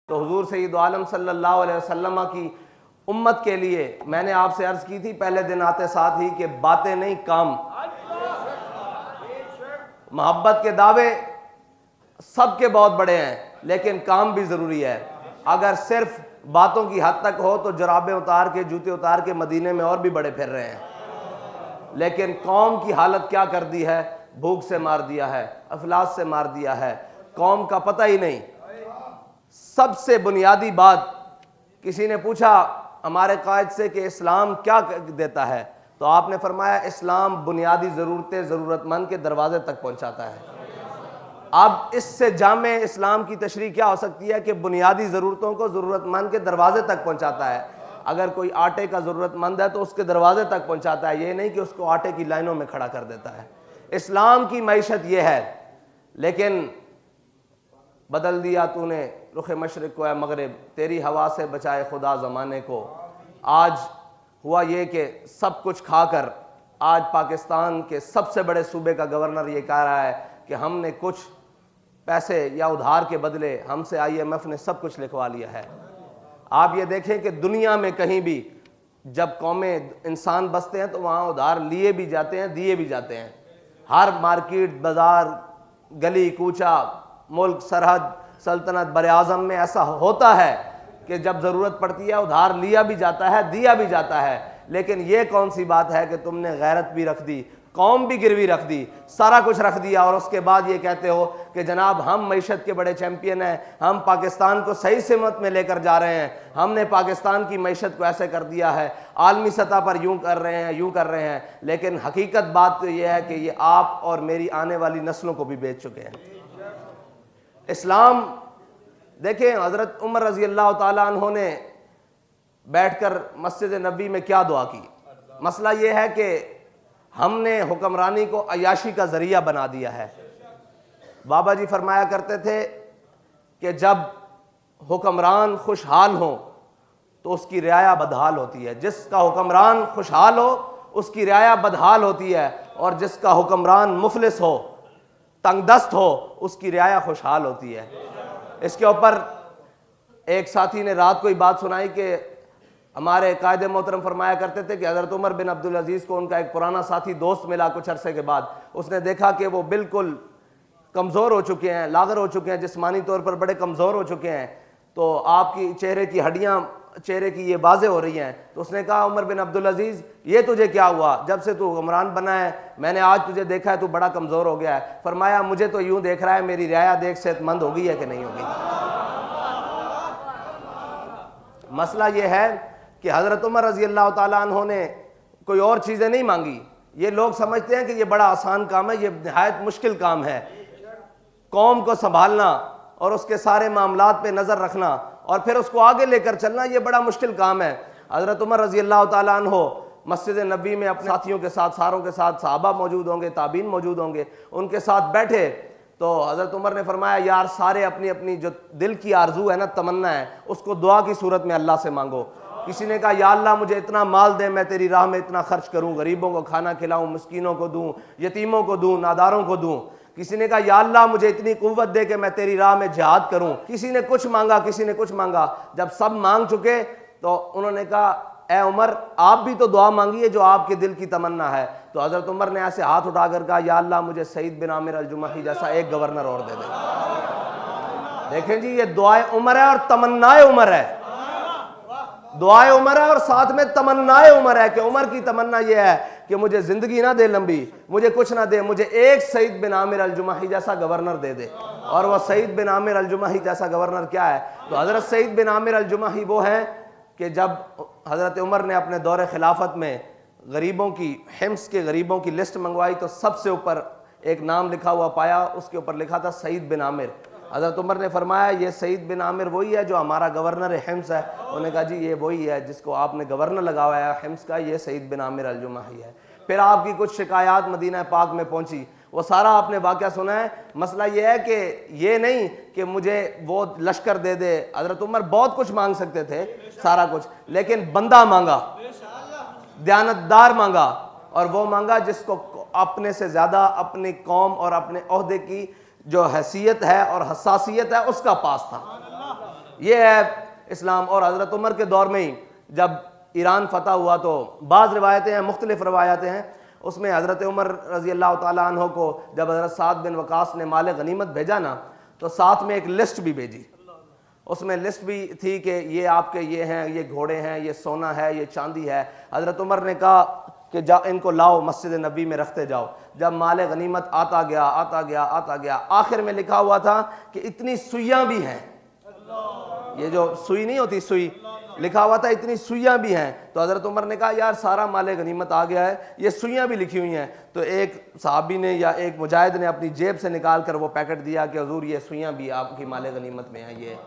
तो हुजूर सय्यद आलम सल्लल्लाहु अलैहि वसल्लम की उम्मत के लिए मैंने आपसे अर्ज की थी पहले दिन आते साथ ही कि बातें नहीं काम। मोहब्बत के दावे सबके बहुत बड़े हैं लेकिन काम भी ज़रूरी है। अगर सिर्फ बातों की हद तक हो तो जराबें उतार के जूते उतार के मदीने में और भी बड़े फिर रहे हैं, लेकिन कौम की हालत क्या कर दी है, भूख से मार दिया है, अफलास से मार दिया है, कौम का पता ही नहीं। सबसे बुनियादी बात, किसी ने पूछा हमारे कायद से कि इस्लाम क्या देता है, तो आपने फरमाया इस्लाम बुनियादी ज़रूरतें ज़रूरतमंद के दरवाजे तक पहुंचाता है। अब इससे जामे इस्लाम की तशरीह क्या हो सकती है कि बुनियादी ज़रूरतों को ज़रूरतमंद के दरवाजे तक पहुंचाता है। अगर कोई आटे का ज़रूरतमंद है तो उसके दरवाजे तक पहुंचाता है, ये नहीं कि उसको आटे की लाइनों में खड़ा कर देता है। इस्लाम की मईशत ये है, लेकिन बदल दिया तूने रुख मशरिक़ को ए मगरिब, तेरी हवा से बचाए खुदा ज़माने को। आज हुआ ये कि सब कुछ खाकर आज पाकिस्तान के सबसे बड़े सूबे का गवर्नर ये कह रहा है कि हमने कुछ पैसे या उधार के बदले हमसे IMF ने सब कुछ लिखवा लिया है। आप ये देखें कि दुनिया में कहीं भी जब कौमें इंसान बसते हैं तो वहाँ उधार लिए भी जाते हैं, दिए भी जाते हैं। हर मार्केट, बाज़ार, गली कूचा, मुल्क, सरहद, सल्तनत, बर-ए-आज़म में ऐसा होता है कि जब ज़रूरत पड़ती है उधार लिया भी जाता है, दिया भी जाता है। लेकिन ये कौन सी बात है कि तुमने गैरत भी रख दी, कौम भी गिरवी रख दी, सारा कुछ रख दिया और उसके बाद ये कहते हो कि जनाब हम मईशत के बड़े चैंपियन हैं, हम पाकिस्तान को सही सिमत में लेकर जा रहे हैं, हमने पाकिस्तान की मईशत को ऐसे कर दिया है, आलमी सतह पर यूं कर रहे हैं, यूं कर रहे हैं। लेकिन हकीकत बात तो ये है कि ये आप और मेरी आने वाली नस्लों को भी बेच चुके हैं। इस्लाम देखें, हज़रत उमर रज़ी अल्लाह ताला अन्हो ने बैठकर मस्जिद नबी में क्या दुआ की। मसला ये है कि हमने हुक्मरानी को अयाशी का ज़रिया बना दिया है। बाबा जी फरमाया करते थे कि जब हुक्मरान खुशहाल हो तो उसकी रियाया बदहाल होती है। जिसका हुक्मरान खुशहाल हो उसकी रियाया बदहाल होती है, और जिसका हुक्मरान मुफलिस हो, तंगदस्त हो, उसकी रियाया खुशहाल होती है। इसके ऊपर एक साथी ने रात को ही बात सुनाई कि हमारे कायदे मोहतरम फरमाया करते थे कि हज़रत उमर बिन अब्दुल अजीज़ को उनका एक पुराना साथी दोस्त मिला कुछ अरसे के बाद। उसने देखा कि वो बिल्कुल कमज़ोर हो चुके हैं, लागर हो चुके हैं, जिस्मानी तौर पर बड़े कमज़ोर हो चुके हैं, तो आपकी चेहरे की हड्डियाँ चेहरे की ये वाज़े हो रही हैं। तो उसने कहा उमर बिन अब्दुल अजीज़ ये तुझे क्या हुआ, जब से तू हुक्मरान बना है मैंने आज तुझे देखा है तू बड़ा कमज़ोर हो गया है। फरमाया मुझे तो यूँ देख रहा है मेरी रियाया देख सेहतमंद हो गई है कि नहीं होगी। मसला ये है कि हज़रत उमर रज़ी अल्लाह ताला अन्हो ने कोई और चीज़ें नहीं मांगी। ये लोग समझते हैं कि ये बड़ा आसान काम है, ये निहायत मुश्किल काम है। कौम को संभालना और उसके सारे मामलात पे नज़र रखना और फिर उसको आगे लेकर चलना, ये बड़ा मुश्किल काम है। हज़रत उमर रज़ी अल्लाह ताला अन्हो मस्जिद नबी में अपने साथियों के साथ, सारों के साथ, सहाबा मौजूद होंगे, ताबीन मौजूद होंगे, उनके साथ बैठे तो हज़रत उमर ने फरमाया यार सारे अपनी अपनी जो दिल की आरजू है ना, तमन्ना है, उसको दुआ की सूरत में अल्लाह से मांगो। किसी ने कहा या अल्लाह मुझे इतना माल दे, मैं तेरी राह में इतना खर्च करूं, गरीबों को खाना खिलाऊं, मिस्कीनों को दूं, यतीमों को दूं, नादारों को दूं। किसी ने कहा या अल्लाह मुझे इतनी कुव्वत दे कि मैं तेरी राह में जिहाद करूं। किसी ने कुछ मांगा, किसी ने कुछ मांगा। जब सब मांग चुके तो उन्होंने कहा ए उमर आप भी तो दुआ मांगिए जो आपके दिल की तमन्ना है। तो हज़रत उमर ने ऐसे हाथ उठाकर कहा या अल्लाह मुझे सईद बिन आमिर अल-जुमही जैसा एक गवर्नर और दे दे। देखें जी, ये दुआए उमर है और तमन्नाए उमर है। दुआए उमर है और साथ में तमन्नाए उमर है कि उमर की तमन्ना यह है कि मुझे जिंदगी ना दे लंबी, मुझे कुछ ना दे, मुझे एक सईद बिन आमिर अल-जुमही जैसा गवर्नर दे दे। और वह सईद बिन आमिर अल-जुमही जैसा गवर्नर क्या है? तो हज़रत सईद बिन आमिर अल-जुमही वो हैं कि जब हज़रत उमर ने अपने दौरे खिलाफत में गरीबों की, हिम्स के गरीबों की लिस्ट मंगवाई तो सबसे ऊपर एक नाम लिखा हुआ पाया, उसके ऊपर लिखा था सईद बिन आमिर। हज़रत उमर ने फरमाया ये सईद बिन आमिर वही है जो हमारा गवर्नर हिम्स है। उन्होंने कहा जी ये वही है जिसको आपने गवर्नर लगाया है हिम्स का, ये सईद बिन आमिर अल-जुमही है। फिर आपकी कुछ शिकायत मदीना पाक में पहुंची, वो सारा आपने वाक़या सुना है। मसला ये है कि ये नहीं कि मुझे वो लश्कर दे दे। हज़रत उमर बहुत कुछ मांग सकते थे, सारा कुछ, लेकिन बंदा मांगा, दयानतदार मांगा, और वो मांगा जिसको अपने से ज़्यादा अपनी कौम और अपने ओहदे की जो हैसियत है और हसासियत है उसका पास था। ये है इस्लाम। और हज़रत उमर के दौर में ही जब ईरान फतह हुआ तो बाज़ रिवायतें हैं, मुख्तलिफ रवायतें हैं, उसमें हज़रत उमर रज़ी अल्लाह तआला अन्हो को जब हज़रत साद बिन वकास ने माल गनीमत भेजा ना, तो साथ में एक लिस्ट भी भेजी। उसमें लिस्ट भी थी कि ये आपके ये हैं, ये घोड़े हैं, ये सोना है, ये चांदी है। हज़रत उमर ने कहा कि जा इनको लाओ मस्जिद नबी में रखते जाओ। जब माल गनीमत आता गया आता गया आता गया, आखिर में लिखा हुआ था कि इतनी सुइयाँ भी हैं, ये जो सुई नहीं होती सुई, लिखा हुआ था इतनी सुइयाँ भी हैं। तो हज़रत उमर ने कहा यार सारा माल गनीमत आ गया है, ये सुइयाँ भी लिखी हुई हैं। तो एक सहाबी ने या एक मुजाहिद ने अपनी जेब से निकाल कर वो पैकेट दिया कि हुजूर ये सुइयाँ भी आपकी माल गनीमत में हैं, ये